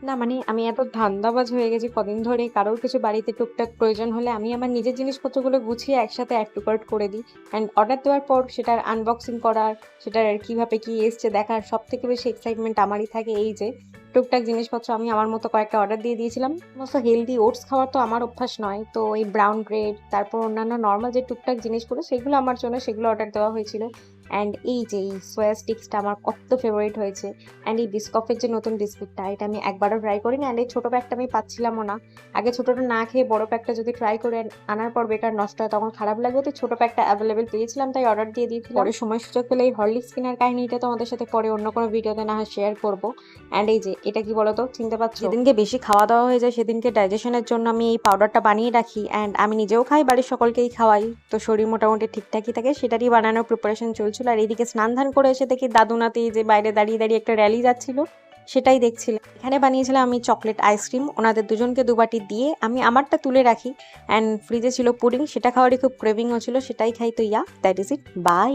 না মানে আমি এত ধান্দাবাজ হয়ে গেছি কদিন ধরে, কারোর কিছু বাড়িতে টুকটাক প্রয়োজন হলে আমি আমার নিজের জিনিসপত্রগুলো গুছিয়ে একসাথে অ্যাড টু কার্ট করে দিই। অ্যান্ড অর্ডার দেওয়ার পর সেটার আনবক্সিং করার, সেটার কিভাবে কি এসছে দেখার সব থেকে বেশি এক্সাইটমেন্ট আমারই থাকে। এই যে টুকটাক জিনিসপত্র আমি আমার মতো কয়েকটা অর্ডার দিয়ে দিয়েছিলাম। সমস্ত হেলদি ওটস খাওয়ার তো আমার অভ্যাস নয়, তো এই ব্রাউন ব্রেড, তারপর অন্যান্য নর্মাল যে টুকটাক জিনিসগুলো সেগুলো আমার জন্য, সেগুলো অর্ডার দেওয়া হয়েছিল। অ্যান্ড এই যে এই সোয়া স্টিক্সটা আমার কত ফেভারিট হয়েছে। অ্যান্ড এই বিস্কফের যে নতুন বিস্কুটটা, এটা আমি একবারও ট্রাই করিনি। অ্যান্ড এই ছোটো প্যাকটা আমি পাচ্ছিলামও না। আগে ছোটোটা না খেয়ে বড় প্যাকটা যদি ট্রাই করে আনার পর বেকার নষ্ট হয় তখন খারাপ লাগবে, তো ছোটো প্যাকটা অ্যাভেলেবেল পেয়েছিলাম তাই অর্ডার দিয়ে দিয়েছিলাম। পরে সময় সুযোগ পেলে এই হরলিক্স কেনার কাহিনীটা তোমাদের সাথে পরে অন্য কোনো ভিডিওতে না হয় শেয়ার করবো। অ্যান্ড এই যে এটা কি বলতো, চিনতে পারছো? যেদিনকে বেশি খাওয়া দাওয়া হয়ে যায় সেদিনকে ডাইজেশনের জন্য আমি এই পাউডারটা বানিয়ে রাখি। অ্যান্ড আমি নিজেও খাই, বাড়ির সকলকেই খাওয়াই, তো শরীর মোটামুটি ঠিকঠাকই থাকে। সেটারই বানানোর প্রিপারেশন চলছিল। আর এইদিকে স্নান ধান করে এসে দেখি দাদু নাতি যে বাইরে দাঁড়িয়ে দাঁড়িয়ে একটা র্যালি যাচ্ছিল, সেটাই দেখছিলাম। এখানে বানিয়েছিলাম আমি চকলেট আইসক্রিম, ওনাদের দুজনকে দুবাটি দিয়ে আমি আমারটা তুলে রাখি। অ্যান্ড ফ্রিজে ছিল পুডিং, সেটা খাওয়ারই খুব ক্রেভিং হচ্ছিল, সেটাই খাই। তো ইয়া, দ্যাট ইজ ইট, বাই।